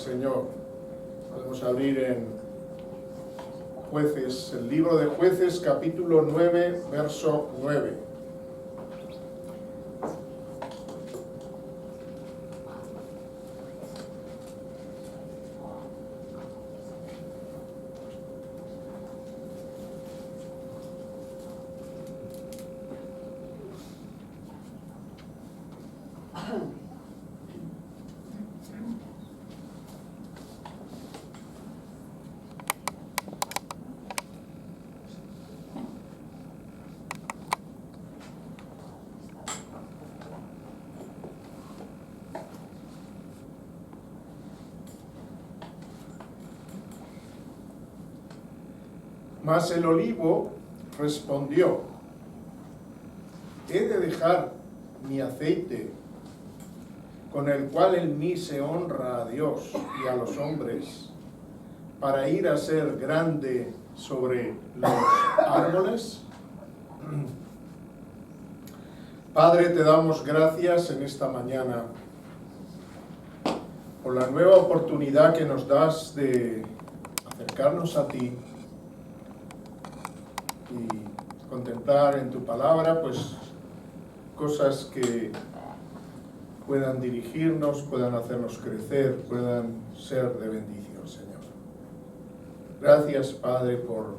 Señor. Podemos abrir en Jueces, el libro de Jueces, capítulo 9, verso 9. Mas el olivo respondió: ¿he de dejar mi aceite, con el cual en mí se honra a Dios y a los hombres, para ir a ser grande sobre los árboles? Padre, te damos gracias en esta mañana por la nueva oportunidad que nos das de acercarnos a ti y contemplar en tu palabra pues cosas que puedan dirigirnos, puedan hacernos crecer, puedan ser de bendición, Señor. Gracias, Padre, por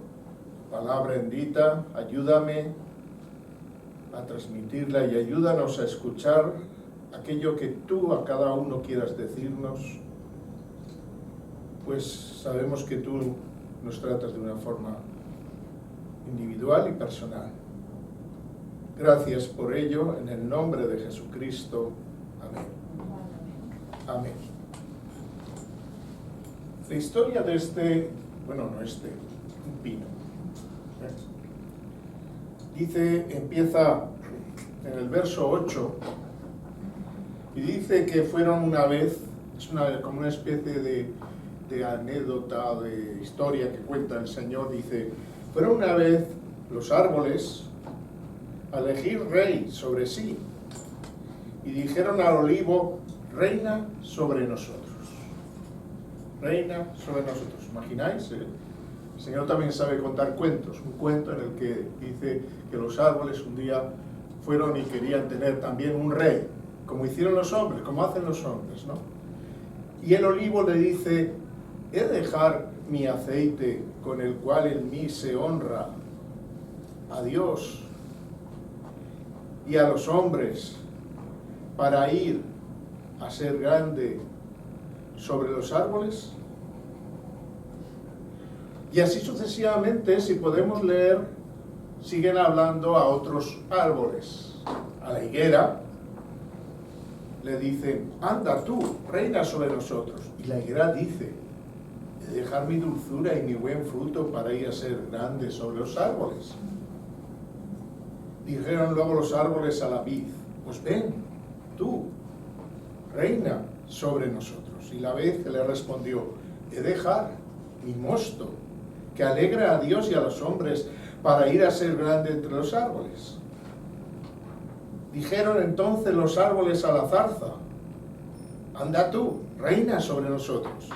tu palabra bendita. Ayúdame a transmitirla y ayúdanos a escuchar aquello que tú a cada uno quieras decirnos, pues sabemos que tú nos tratas de una forma individual y personal. Gracias por ello, en el nombre de Jesucristo. Amén. Amén. La historia de un pino. Empieza en el verso 8 y dice que fueron una vez, como una especie de anécdota, de historia que cuenta el Señor. Dice: fueron una vez los árboles a elegir rey sobre sí, y dijeron al olivo: reina sobre nosotros. Reina sobre nosotros. ¿Imagináis? El Señor también sabe contar cuentos. Un cuento en el que dice que los árboles un día fueron y querían tener también un rey, como hicieron los hombres, como hacen los hombres, ¿no? Y el olivo le dice: he de dejar mi aceite, con el cual en mí se honra a Dios y a los hombres, para ir a ser grande sobre los árboles. Y así sucesivamente, si podemos leer, siguen hablando a otros árboles. A la higuera le dicen: anda tú, reina sobre nosotros. Y la higuera dice: he de dejar mi dulzura y mi buen fruto para ir a ser grande sobre los árboles. Dijeron luego los árboles a la vid: pues ven, tú, reina sobre nosotros. Y la vid le respondió: he de dejar mi mosto, que alegra a Dios y a los hombres, para ir a ser grande entre los árboles. Dijeron entonces los árboles a la zarza: anda tú, reina sobre nosotros.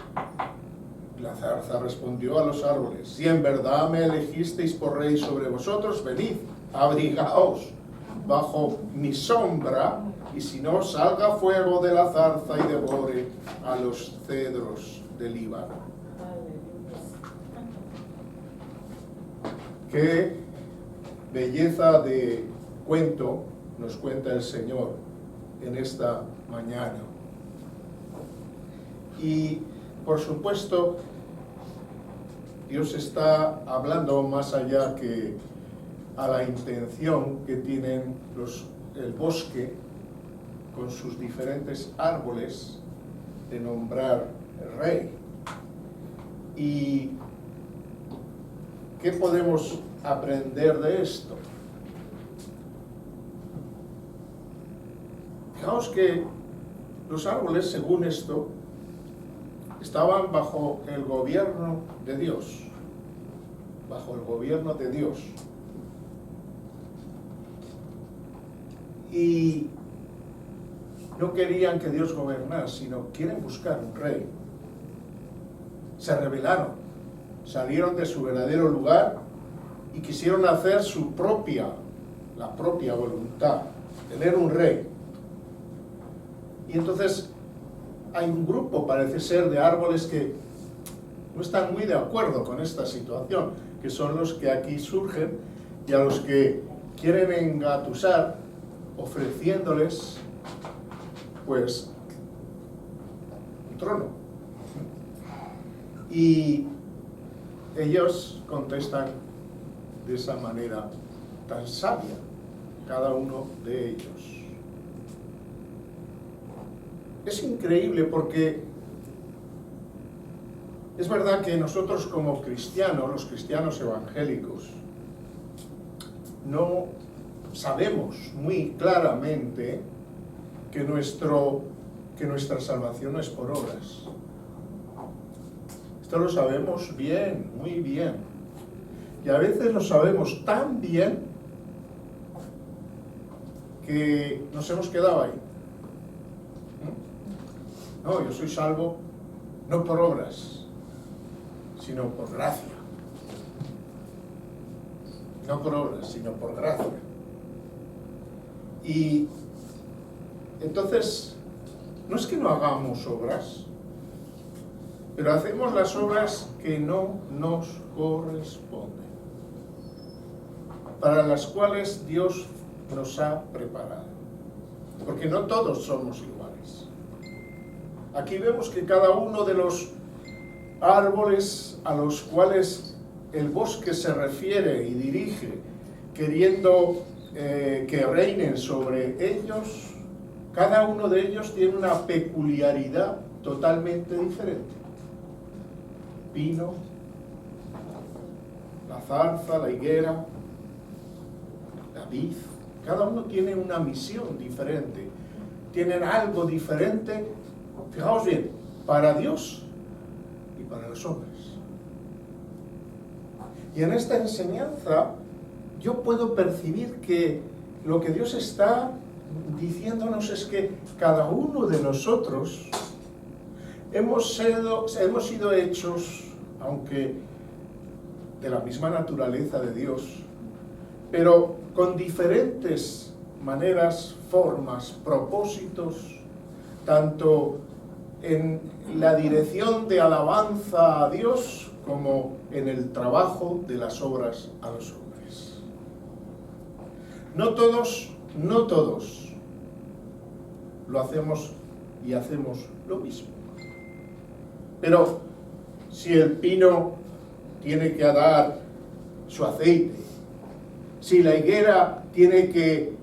La zarza respondió a los árboles: si en verdad me elegisteis por rey sobre vosotros, venid, abrigaos bajo mi sombra, y si no, salga fuego de la zarza y devore a los cedros del Líbano. Qué belleza de cuento nos cuenta el Señor en esta mañana. Y por supuesto, Dios está hablando más allá que a la intención que tienen el bosque con sus diferentes árboles de nombrar rey. ¿Y qué podemos aprender de esto? Fijaos que los árboles, según esto, estaban bajo el gobierno de Dios. Bajo el gobierno de Dios. Y no querían que Dios gobernara, sino quieren buscar un rey. se rebelaron, salieron de su verdadero lugar y quisieron hacer la propia voluntad, tener un rey. Y entonces hay un grupo, parece ser, de árboles que no están muy de acuerdo con esta situación, que son los que aquí surgen y a los que quieren engatusar, ofreciéndoles, pues, un trono. Y ellos contestan de esa manera tan sabia, cada uno de ellos. Es increíble porque es verdad que nosotros como cristianos, los cristianos evangélicos, no sabemos muy claramente que nuestra salvación no es por obras. Esto lo sabemos bien, muy bien. Y a veces lo sabemos tan bien que nos hemos quedado ahí. No, yo soy salvo no por obras, sino por gracia. No por obras, sino por gracia. Y entonces, no es que no hagamos obras, pero hacemos las obras que no nos corresponden, para las cuales Dios nos ha preparado. Porque no todos somos iguales. Aquí vemos que cada uno de los árboles a los cuales el bosque se refiere y dirige, queriendo que reinen sobre ellos, cada uno de ellos tiene una peculiaridad totalmente diferente. Pino, la zarza, la higuera, la vid, cada uno tiene una misión diferente, tienen algo diferente, fijaos bien, para Dios y para los hombres. Y en esta enseñanza yo puedo percibir que lo que Dios está diciéndonos es que cada uno de nosotros hemos sido hechos, aunque de la misma naturaleza de Dios, pero con diferentes maneras, formas, propósitos, tanto en la dirección de alabanza a Dios como en el trabajo de las obras a los hombres. No todos lo hacemos y hacemos lo mismo. Pero si el pino tiene que dar su aceite, si la higuera tiene que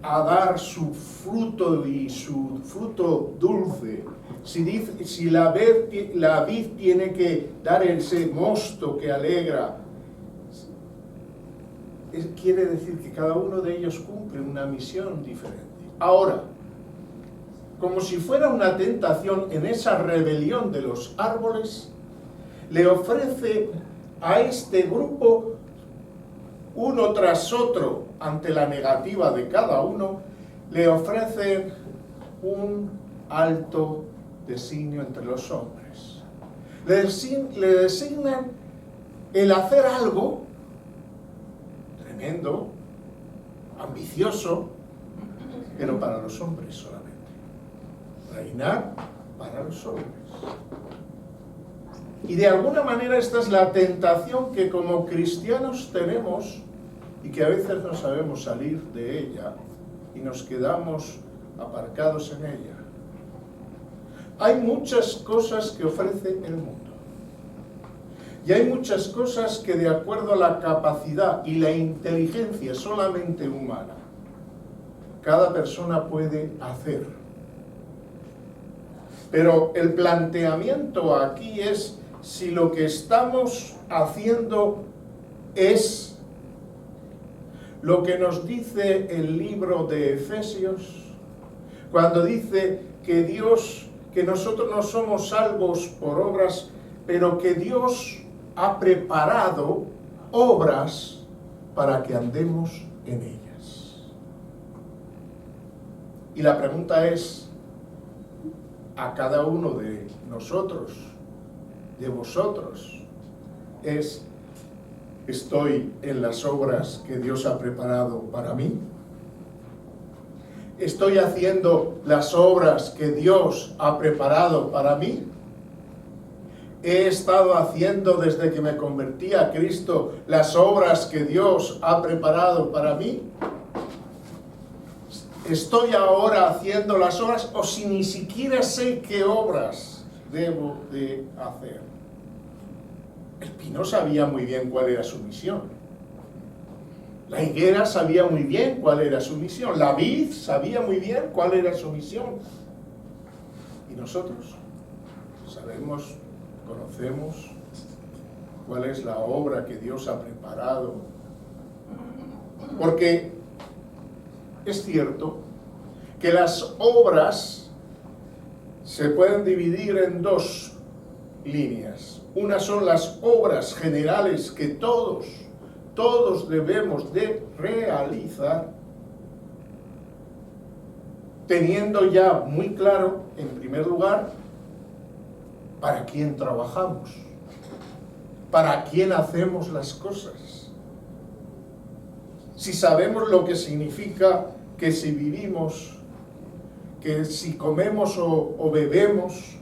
dar su fruto y su fruto dulce, si la vid tiene que dar ese mosto que alegra, quiere decir que cada uno de ellos cumple una misión diferente. Ahora, como si fuera una tentación en esa rebelión de los árboles, le ofrece a este grupo, uno tras otro, ante la negativa de cada uno, le ofrecen un alto designio entre los hombres. Le designan el hacer algo tremendo, ambicioso, pero para los hombres solamente. Reinar para los hombres. Y de alguna manera esta es la tentación que como cristianos tenemos y que a veces no sabemos salir de ella y nos quedamos aparcados en ella. Hay muchas cosas que ofrece el mundo. Y hay muchas cosas que de acuerdo a la capacidad y la inteligencia solamente humana, cada persona puede hacer. Pero el planteamiento aquí es si lo que estamos haciendo es lo que nos dice el libro de Efesios, cuando dice que nosotros no somos salvos por obras, pero que Dios ha preparado obras para que andemos en ellas. Y la pregunta es, a cada uno de nosotros, de vosotros es: ¿estoy en las obras que Dios ha preparado para mí? ¿Estoy haciendo las obras que Dios ha preparado para mí? ¿He estado haciendo desde que me convertí a Cristo las obras que Dios ha preparado para mí? ¿Estoy ahora haciendo las obras o si ni siquiera sé qué obras debo de hacer? El pino sabía muy bien cuál era su misión. La higuera sabía muy bien cuál era su misión. La vid sabía muy bien cuál era su misión. Y nosotros sabemos, conocemos cuál es la obra que Dios ha preparado. Porque es cierto que las obras se pueden dividir en dos líneas. Una son las obras generales que todos debemos de realizar, teniendo ya muy claro, en primer lugar, para quién trabajamos, para quién hacemos las cosas. Si sabemos lo que significa que si vivimos, que si comemos o bebemos,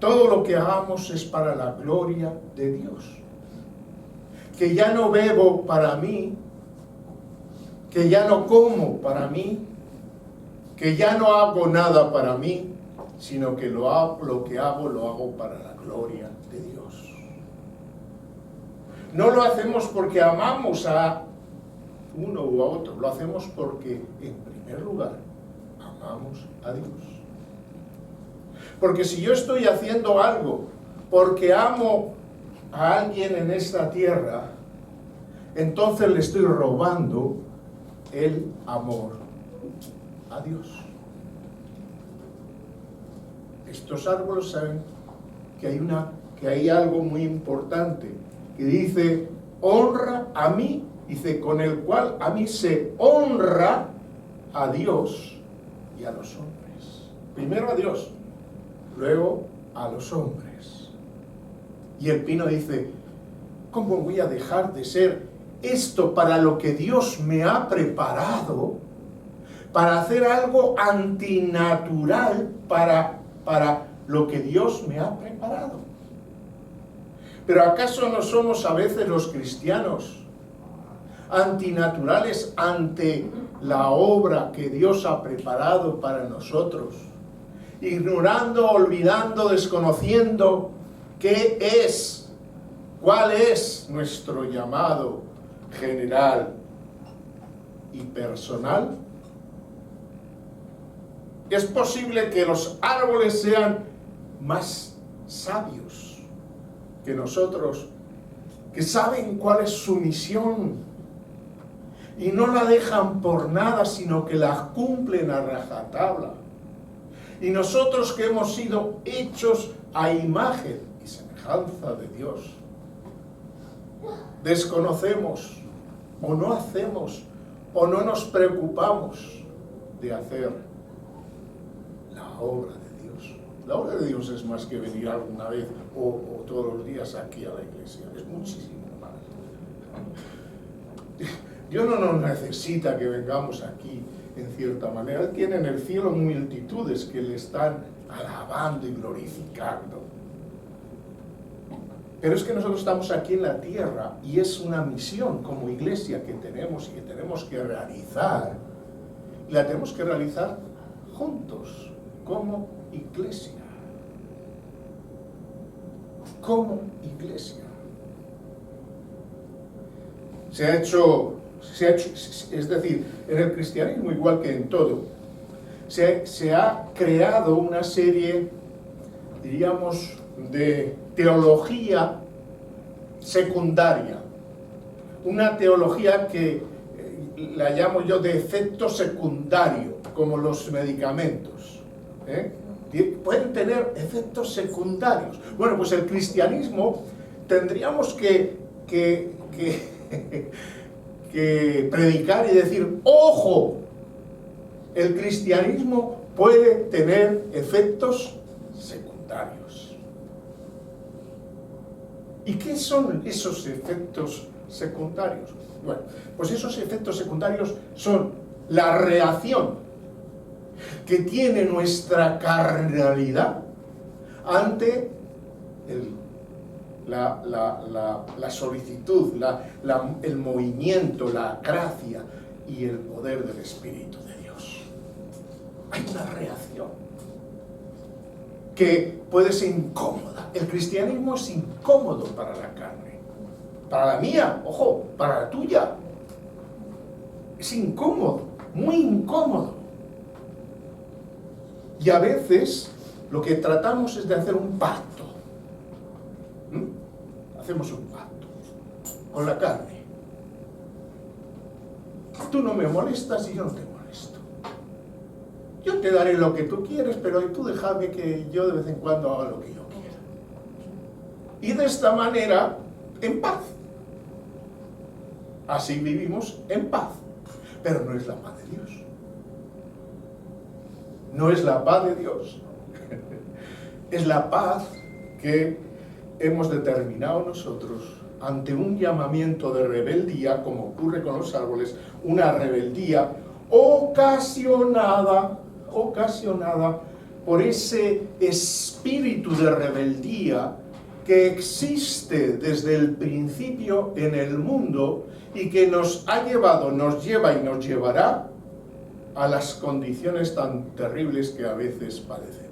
todo lo que hagamos es para la gloria de Dios. Que ya no bebo para mí, que ya no como para mí, que ya no hago nada para mí, sino que lo que hago lo hago para la gloria de Dios. No lo hacemos porque amamos a uno u a otro, lo hacemos porque, en primer lugar, amamos a Dios. Porque si yo estoy haciendo algo porque amo a alguien en esta tierra, entonces le estoy robando el amor a Dios. Estos árboles saben que hay algo muy importante, que dice: honra a mí, dice, con el cual a mí se honra a Dios y a los hombres. Primero a Dios, luego a los hombres. Y el pino dice: ¿cómo voy a dejar de ser esto para lo que Dios me ha preparado? Para hacer algo antinatural para lo que Dios me ha preparado. Pero ¿acaso no somos a veces los cristianos antinaturales ante la obra que Dios ha preparado para nosotros? Ignorando, olvidando, desconociendo cuál es nuestro llamado general y personal. Es posible que los árboles sean más sabios que nosotros, que saben cuál es su misión y no la dejan por nada, sino que la cumplen a rajatabla. Y nosotros, que hemos sido hechos a imagen y semejanza de Dios, desconocemos o no hacemos o no nos preocupamos de hacer la obra de Dios. La obra de Dios es más que venir alguna vez o todos los días aquí a la iglesia, es muchísimo más. Dios no nos necesita que vengamos aquí en cierta manera. Él tiene en el cielo multitudes que le están alabando y glorificando. Pero es que nosotros estamos aquí en la tierra y es una misión como iglesia que tenemos y que tenemos que realizar. Y la tenemos que realizar juntos, como iglesia. Como iglesia. Se ha hecho, es decir, en el cristianismo, igual que en todo, se ha creado una serie, diríamos, de teología secundaria. Una teología que la llamo yo de efecto secundario, como los medicamentos. Pueden tener efectos secundarios. Bueno, pues el cristianismo tendríamos que predicar y decir: ¡ojo! El cristianismo puede tener efectos secundarios. ¿Y qué son esos efectos secundarios? Bueno, pues esos efectos secundarios son la reacción que tiene nuestra carnalidad ante la solicitud, el movimiento, la gracia y el poder del Espíritu de Dios. Hay una reacción que puede ser incómoda. El cristianismo es incómodo para la carne. Para la mía, ojo, para la tuya. Es incómodo, muy incómodo. Y a veces lo que tratamos es de hacer un pacto. Hacemos un pacto con la carne. Tú no me molestas y yo no te molesto. Yo te daré lo que tú quieres, pero tú déjame que yo de vez en cuando haga lo que yo quiera. Y de esta manera, en paz. Así vivimos en paz. Pero no es la paz de Dios. No es la paz de Dios. Es la paz que hemos determinado nosotros ante un llamamiento de rebeldía, como ocurre con los árboles, una rebeldía ocasionada por ese espíritu de rebeldía que existe desde el principio en el mundo y que nos ha llevado, nos lleva y nos llevará a las condiciones tan terribles que a veces padecemos.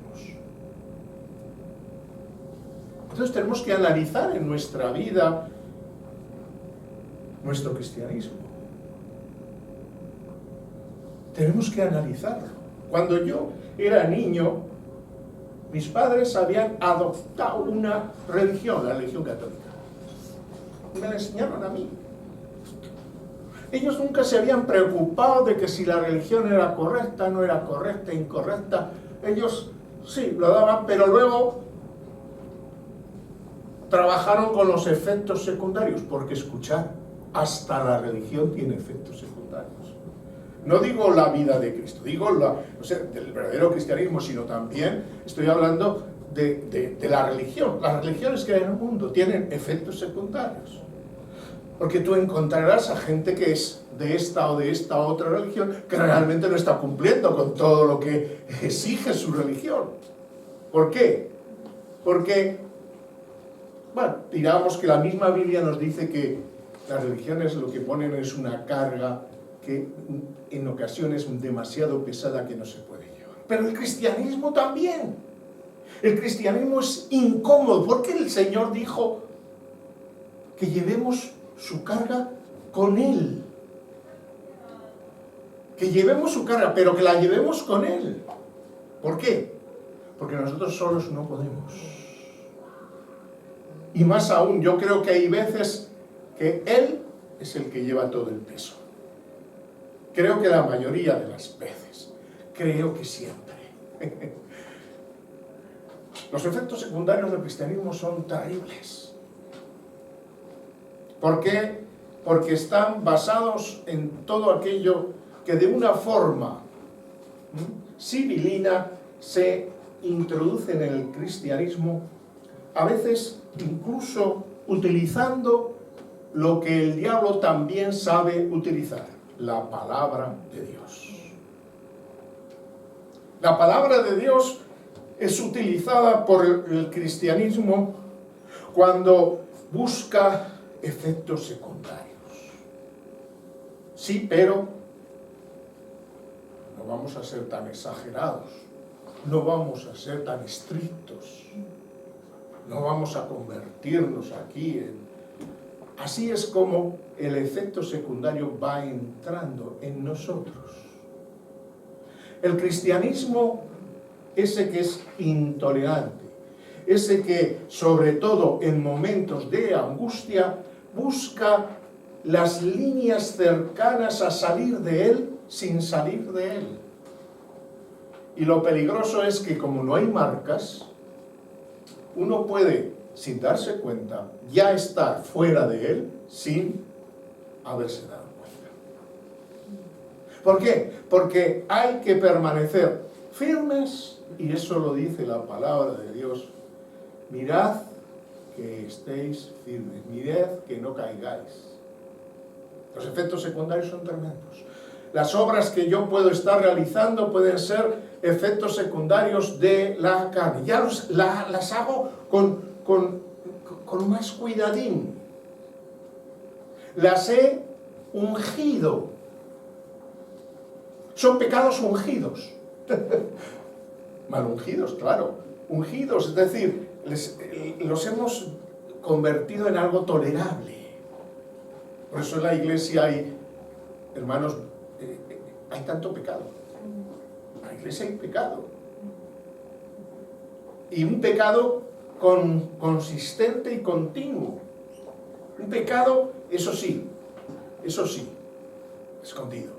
Entonces tenemos que analizar en nuestra vida nuestro cristianismo. Tenemos que analizarlo. Cuando yo era niño, mis padres habían adoptado una religión, la religión católica. Y me la enseñaron a mí. Ellos nunca se habían preocupado de que si la religión era correcta, no era correcta, incorrecta. Ellos sí, lo daban, pero luego trabajaron con los efectos secundarios, porque escuchar, hasta la religión tiene efectos secundarios. No digo la vida de Cristo, digo del verdadero cristianismo, sino también estoy hablando de la religión. Las religiones que hay en el mundo tienen efectos secundarios. Porque tú encontrarás a gente que es de esta o de esta otra religión que realmente no está cumpliendo con todo lo que exige su religión. ¿Por qué? Porque, bueno, digamos que la misma Biblia nos dice que las religiones lo que ponen es una carga que en ocasiones es demasiado pesada que no se puede llevar. Pero el cristianismo también. El cristianismo es incómodo porque el Señor dijo que llevemos su carga con Él. Que llevemos su carga, pero que la llevemos con Él. ¿Por qué? Porque nosotros solos no podemos. Y más aún, yo creo que hay veces que Él es el que lleva todo el peso. Creo que la mayoría de las veces. Creo que siempre. Los efectos secundarios del cristianismo son terribles. ¿Por qué? Porque están basados en todo aquello que de una forma sibilina se introduce en el cristianismo, a veces incluso utilizando lo que el diablo también sabe utilizar, la palabra de Dios. La palabra de Dios es utilizada por el cristianismo cuando busca efectos secundarios. Sí, pero no vamos a ser tan exagerados, no vamos a ser tan estrictos, no vamos a convertirnos aquí en... Así es como el efecto secundario va entrando en nosotros. El cristianismo, ese que es intolerante, ese que sobre todo en momentos de angustia busca las líneas cercanas a salir de él sin salir de él. Y lo peligroso es que como no hay marcas, uno puede, sin darse cuenta, ya estar fuera de él sin haberse dado cuenta. ¿Por qué? Porque hay que permanecer firmes, y eso lo dice la palabra de Dios. Mirad que estéis firmes, mirad que no caigáis. Los efectos secundarios son tremendos. Las obras que yo puedo estar realizando pueden ser efectos secundarios de la carne. Ya las hago con más cuidadín. Las he ungido. Son pecados ungidos. Mal ungidos, claro. Ungidos, es decir, los hemos convertido en algo tolerable. Por eso en la iglesia hay, hermanos, hay tanto pecado. En la iglesia hay pecado. Y un pecado consistente y continuo. Un pecado, eso sí, escondido.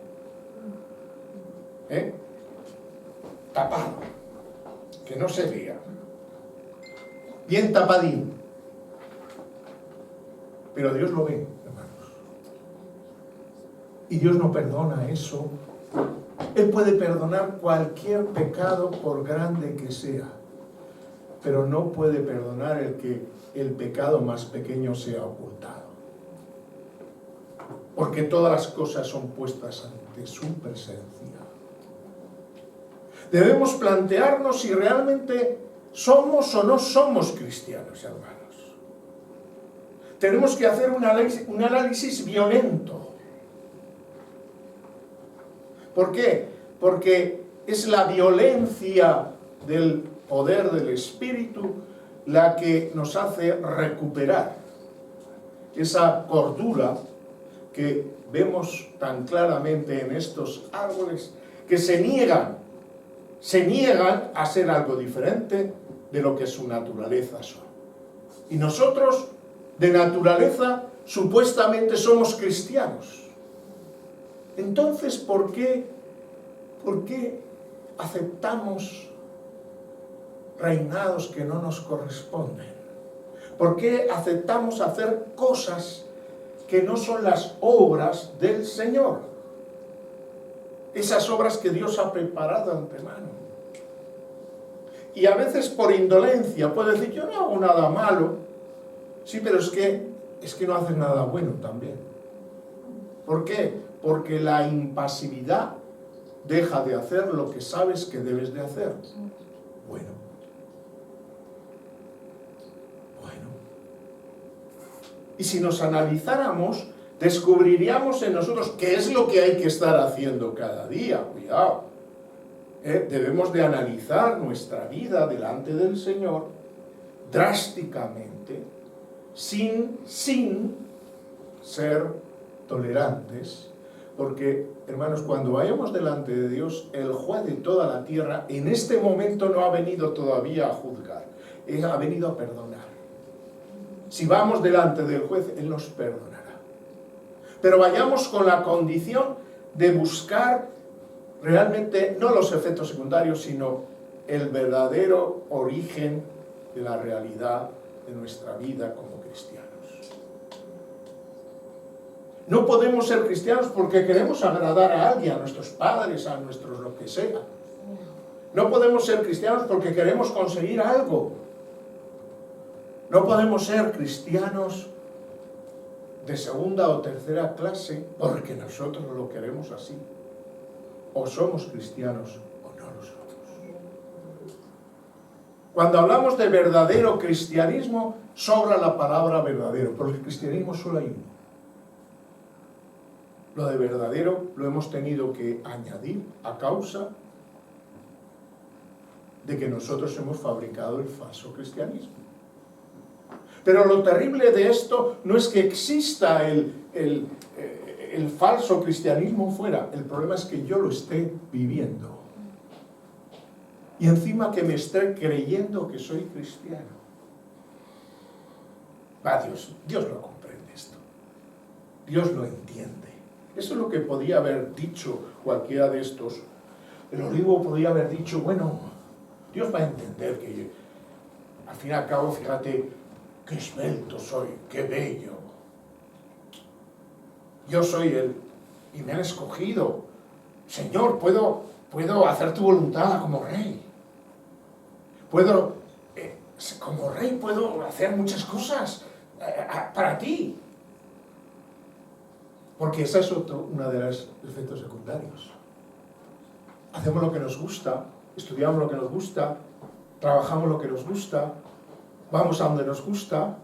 Tapado, que no se vea. Bien tapadín. Pero Dios lo ve, hermanos. Y Dios no perdona eso. Él puede perdonar cualquier pecado por grande que sea, pero no puede perdonar el que el pecado más pequeño sea ocultado. Porque todas las cosas son puestas ante su presencia. Debemos plantearnos si realmente somos o no somos cristianos, hermanos. Tenemos que hacer un análisis violento. ¿Por qué? Porque es la violencia del poder del Espíritu la que nos hace recuperar esa cordura que vemos tan claramente en estos árboles que se niegan a ser algo diferente de lo que su naturaleza son. Y nosotros, de naturaleza, supuestamente somos cristianos. Entonces, ¿por qué aceptamos reinados que no nos corresponden? ¿Por qué aceptamos hacer cosas que no son las obras del Señor? Esas obras que Dios ha preparado de antemano. Y a veces por indolencia puede decir, yo no hago nada malo. Sí, pero es que no haces nada bueno también. ¿Por qué? Porque la impasividad deja de hacer lo que sabes que debes de hacer. Bueno. Y si nos analizáramos, descubriríamos en nosotros qué es lo que hay que estar haciendo cada día. Cuidado. Debemos de analizar nuestra vida delante del Señor drásticamente, sin ser tolerantes, porque, hermanos, cuando vayamos delante de Dios, el juez de toda la tierra, en este momento no ha venido todavía a juzgar, Él ha venido a perdonar. Si vamos delante del juez, Él nos perdonará. Pero vayamos con la condición de buscar realmente no los efectos secundarios, sino el verdadero origen de la realidad de nuestra vida como cristianos. No podemos ser cristianos porque queremos agradar a alguien, a nuestros padres, a nuestros lo que sea. No podemos ser cristianos porque queremos conseguir algo. No podemos ser cristianos de segunda o tercera clase porque nosotros lo queremos así. O somos cristianos o no lo somos. Cuando hablamos de verdadero cristianismo, sobra la palabra verdadero, porque el cristianismo solo hay uno. Lo de verdadero lo hemos tenido que añadir a causa de que nosotros hemos fabricado el falso cristianismo. Pero lo terrible de esto no es que exista el falso cristianismo fuera. El problema es que yo lo esté viviendo. Y encima que me esté creyendo que soy cristiano. Dios lo comprende esto. Dios lo entiende. Eso es lo que podía haber dicho cualquiera de estos. El olivo podía haber dicho, bueno, Dios va a entender que al fin y al cabo, fíjate, qué esbelto soy, qué bello. Yo soy Él y me han escogido. Señor, puedo hacer tu voluntad como rey. Puedo como rey puedo hacer muchas cosas para ti. Porque esa es una de los efectos secundarios. Hacemos lo que nos gusta, estudiamos lo que nos gusta, trabajamos lo que nos gusta, vamos a donde nos gusta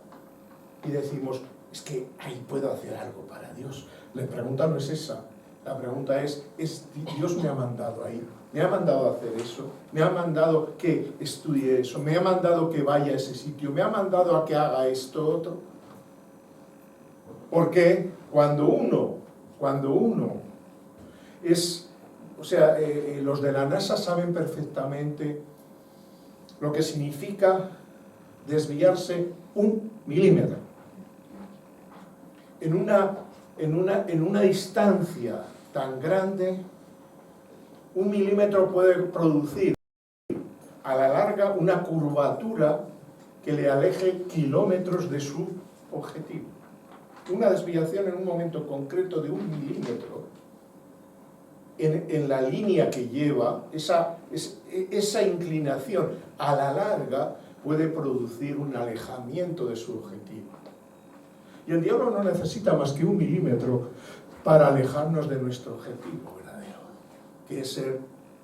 y decimos, es que ahí puedo hacer algo para Dios. La pregunta no es esa. La pregunta es Dios me ha mandado ahí, me ha mandado a hacer eso, me ha mandado que estudie eso, me ha mandado que vaya a ese sitio, me ha mandado a que haga esto, otro. Porque cuando uno es, o sea, los de la NASA saben perfectamente lo que significa desviarse 1 milímetro en una distancia tan grande. 1 milímetro puede producir a la larga una curvatura que le aleje kilómetros de su objetivo. Una desviación en un momento concreto de 1 milímetro en la línea que lleva, esa inclinación a la larga puede producir un alejamiento de su objetivo. Y el diablo no necesita más que 1 milímetro para alejarnos de nuestro objetivo verdadero, que es ser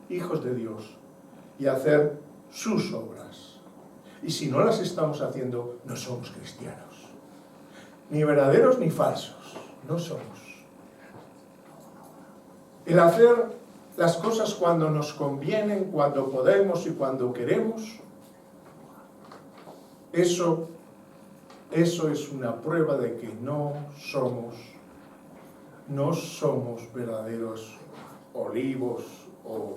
hijos de Dios y hacer sus obras. Y si no las estamos haciendo, no somos cristianos. Ni verdaderos ni falsos, no somos. El hacer las cosas cuando nos convienen, cuando podemos y cuando queremos, eso es una prueba de que no somos verdaderos olivos o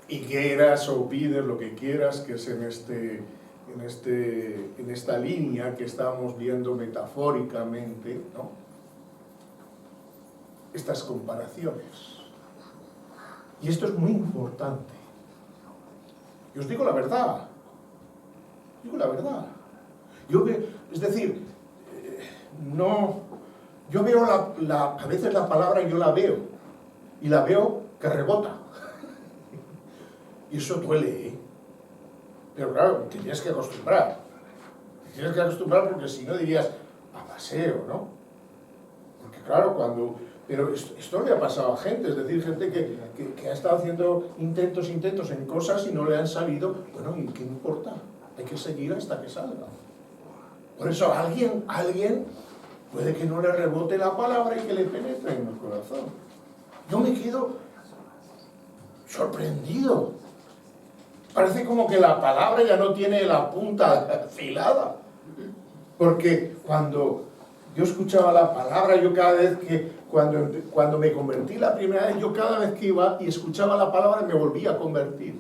higueras o vides, lo que quieras, que es en esta línea que estamos viendo metafóricamente, ¿no? Estas comparaciones. Y esto es muy importante. Y os digo la verdad. Es decir, yo veo a veces la palabra, yo la veo, y la veo que rebota. Y eso duele, ¿eh? Pero claro, te tienes que acostumbrar. Porque si no dirías, a paseo, ¿no? Porque claro, pero esto le ha pasado a gente, es decir, gente que ha estado haciendo intentos en cosas y no le han salido. Bueno, ¿y qué importa? Hay que seguir hasta que salga. Por eso alguien puede que no le rebote la palabra y que le penetre en el corazón. Yo me quedo sorprendido. Parece como que la palabra ya no tiene la punta afilada. Porque cuando yo escuchaba la palabra, yo cada vez que, cuando me convertí la primera vez, yo cada vez que iba y escuchaba la palabra me volvía a convertir.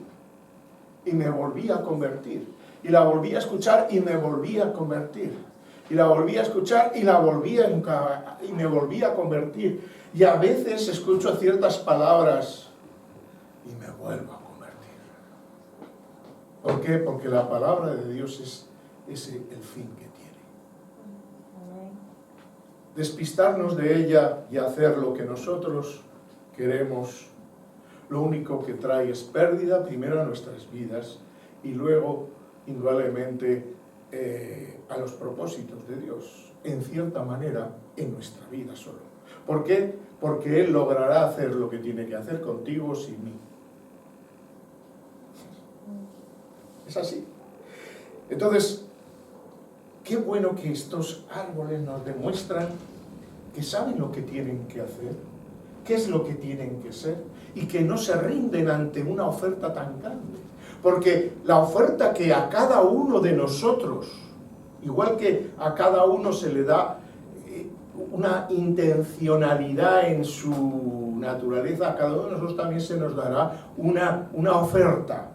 Y me volvía a convertir. Y la volvía a escuchar y me volvía a convertir. Y la volvía a escuchar y me volvía a convertir. Y a veces escucho ciertas palabras y me vuelvo a convertir. ¿Por qué? Porque la palabra de Dios es el fin que tiene. Despistarnos de ella y hacer lo que nosotros queremos, lo único que trae es pérdida, primero a nuestras vidas y luego, indudablemente, a los propósitos de Dios, en cierta manera, en nuestra vida solo. ¿Por qué? Porque Él logrará hacer lo que tiene que hacer contigo sin mí. Es así. Entonces, qué bueno que estos árboles nos demuestran que saben lo que tienen que hacer, qué es lo que tienen que ser, y que no se rinden ante una oferta tan grande. Porque la oferta que a cada uno de nosotros, igual que a cada uno se le da una intencionalidad en su naturaleza, a cada uno de nosotros también se nos dará una oferta.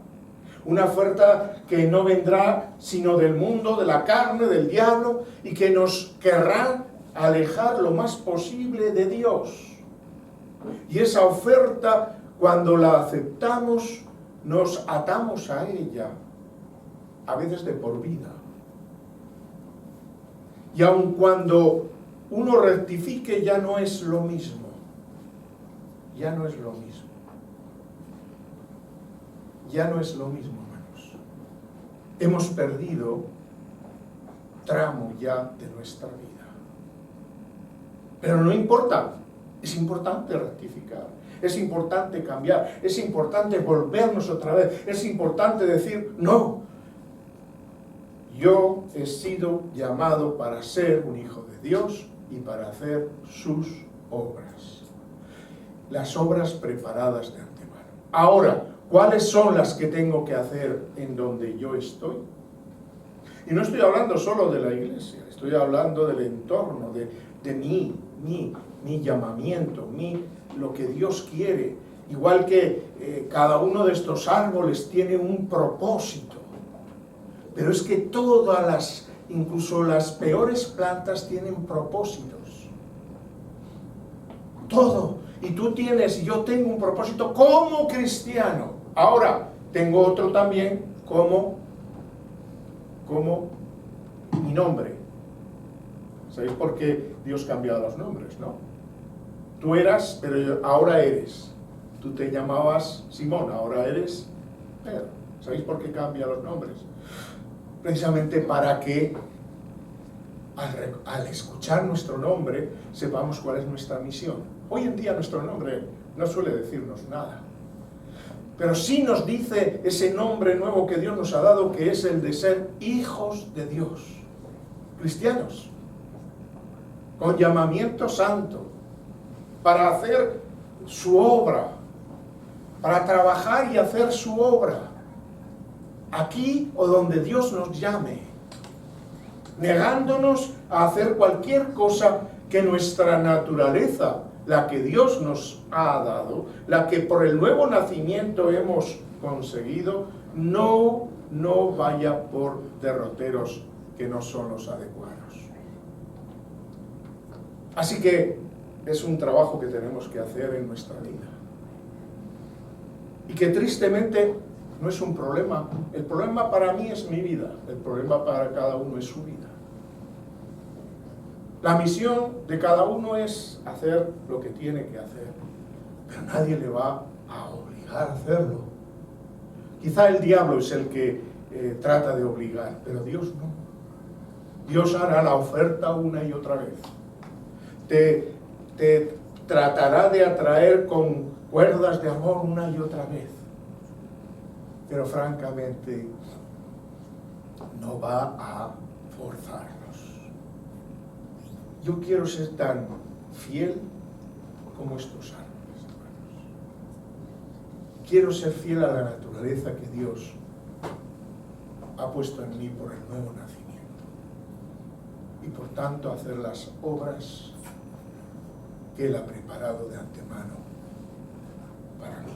Una oferta que no vendrá sino del mundo, de la carne, del diablo, y que nos querrá alejar lo más posible de Dios. Y esa oferta, cuando la aceptamos, nos atamos a ella, a veces de por vida. Y aun cuando uno rectifique, ya no es lo mismo. Ya no es lo mismo. Ya no es lo mismo, hermanos. hemos perdido tramo ya de nuestra vida. Pero no importa, es importante rectificar, es importante cambiar, es importante volvernos otra vez, es importante decir, no, yo he sido llamado para ser un hijo de Dios y para hacer sus obras, las obras preparadas de antemano. Ahora, ¿cuáles son las que tengo que hacer en donde yo estoy? Y no estoy hablando solo de la iglesia, estoy hablando del entorno, de mi llamamiento, lo que Dios quiere. Igual que cada uno de estos árboles tiene un propósito. Pero es que todas incluso las peores plantas tienen propósitos. Todo. Y tú tienes, y yo tengo un propósito como cristiano. Ahora, tengo otro también como mi nombre. ¿Sabéis por qué Dios cambia los nombres, no? Tú eras, pero ahora eres. Tú te llamabas Simón, ahora eres Pedro. ¿Sabéis por qué cambia los nombres? Precisamente para que al escuchar nuestro nombre sepamos cuál es nuestra misión. Hoy en día nuestro nombre no suele decirnos nada, pero sí nos dice ese nombre nuevo que Dios nos ha dado, que es el de ser hijos de Dios, cristianos, con llamamiento santo, para hacer su obra, para trabajar y hacer su obra, aquí o donde Dios nos llame, negándonos a hacer cualquier cosa que nuestra naturaleza, la que Dios nos ha dado, la que por el nuevo nacimiento hemos conseguido, no vaya por derroteros que no son los adecuados. Así que es un trabajo que tenemos que hacer en nuestra vida. Y que tristemente no es un problema. El problema para mí es mi vida. El problema para cada uno es su vida. La misión de cada uno es hacer lo que tiene que hacer. Pero nadie le va a obligar a hacerlo. Quizá el diablo es el que trata de obligar, pero Dios no. Dios hará la oferta una y otra vez. Te tratará de atraer con cuerdas de amor una y otra vez. Pero francamente no va a forzarnos. Yo quiero ser tan fiel como estos árboles, hermanos. Quiero ser fiel a la naturaleza que Dios ha puesto en mí por el nuevo nacimiento. Y por tanto hacer las obras que Él ha preparado de antemano para mí.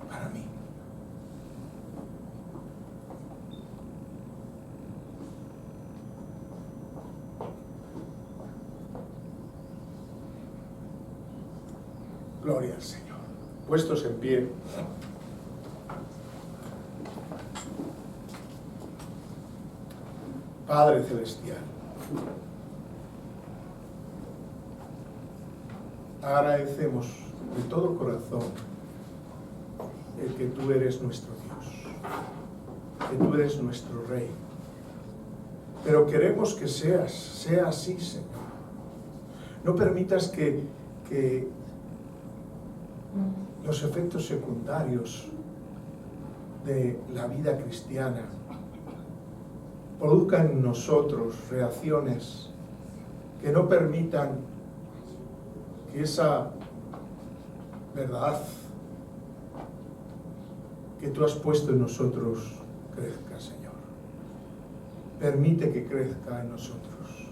Para mí. Gloria al Señor. Puestos en pie. Padre Celestial, agradecemos de todo corazón el que tú eres nuestro Dios, que tú eres nuestro Rey. Pero queremos que sea así, Señor. No permitas que los efectos secundarios de la vida cristiana produzcan en nosotros reacciones que no permitan que esa verdad que tú has puesto en nosotros crezca, Señor. Permite que crezca en nosotros.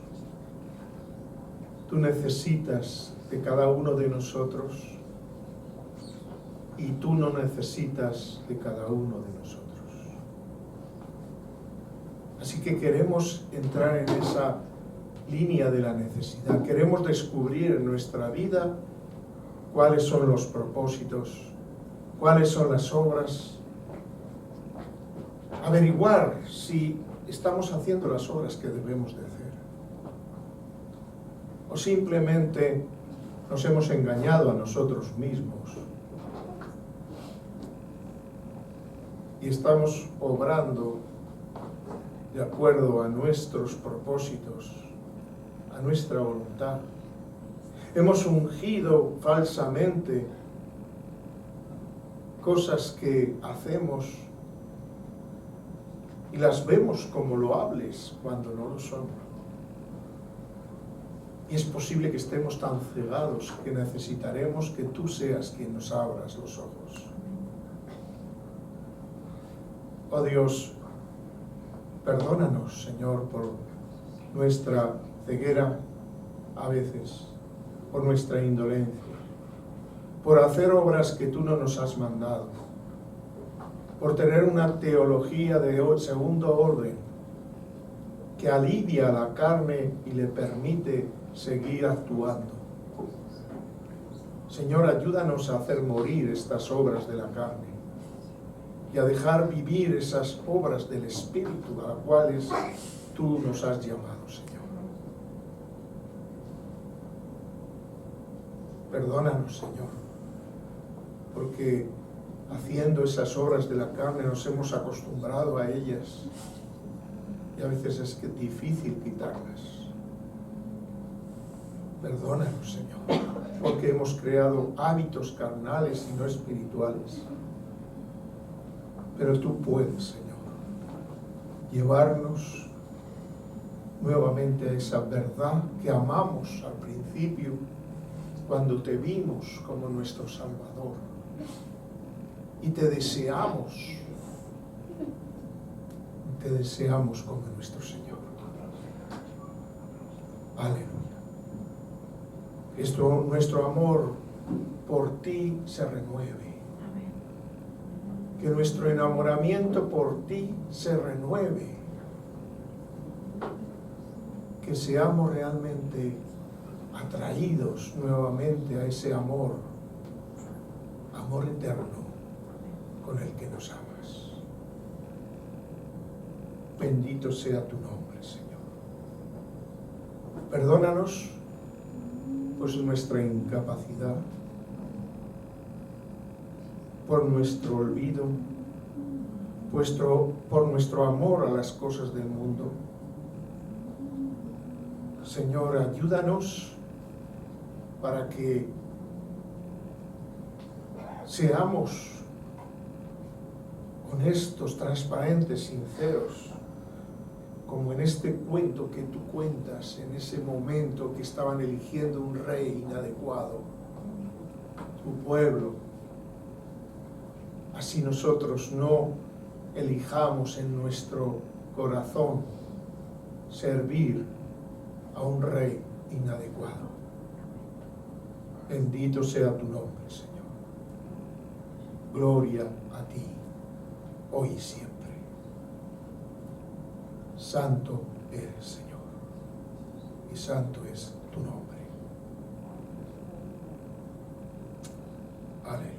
Tú necesitas de cada uno de nosotros y tú no necesitas de cada uno de nosotros. Así que queremos entrar en esa línea de la necesidad. Queremos descubrir en nuestra vida cuáles son los propósitos, cuáles son las obras. Averiguar si estamos haciendo las obras que debemos de hacer. O simplemente nos hemos engañado a nosotros mismos y estamos obrando de acuerdo a nuestros propósitos, a nuestra voluntad. Hemos ungido falsamente cosas que hacemos y las vemos como loables cuando no lo son. Y es posible que estemos tan cegados que necesitaremos que tú seas quien nos abras los ojos. Oh Dios, perdónanos, Señor, por nuestra ceguera a veces, por nuestra indolencia, por hacer obras que tú no nos has mandado, por tener una teología de segundo orden que alivia la carne y le permite seguir actuando. Señor, ayúdanos a hacer morir estas obras de la carne y a dejar vivir esas obras del Espíritu a las cuales tú nos has llamado, Señor. Perdónanos, Señor, porque haciendo esas obras de la carne nos hemos acostumbrado a ellas y a veces es difícil quitarlas. Perdónanos, Señor, porque hemos creado hábitos carnales y no espirituales. Pero tú puedes, Señor, llevarnos nuevamente a esa verdad que amamos al principio cuando te vimos como nuestro Salvador y te deseamos como nuestro Señor. Aleluya. Nuestro amor por ti se renueve. Que nuestro enamoramiento por ti se renueve. Que seamos realmente atraídos nuevamente a ese amor eterno con el que nos amas. Bendito sea tu nombre, Señor. Perdónanos pues nuestra incapacidad, por nuestro olvido, por nuestro amor a las cosas del mundo. Señor, ayúdanos para que seamos honestos, transparentes, sinceros, como en este cuento que tú cuentas, en ese momento que estaban eligiendo un rey inadecuado, tu pueblo. Así nosotros no elijamos en nuestro corazón servir a un rey inadecuado. Bendito sea tu nombre, Señor. Gloria a ti, hoy y siempre. Santo eres, Señor, y santo es tu nombre. Aleluya.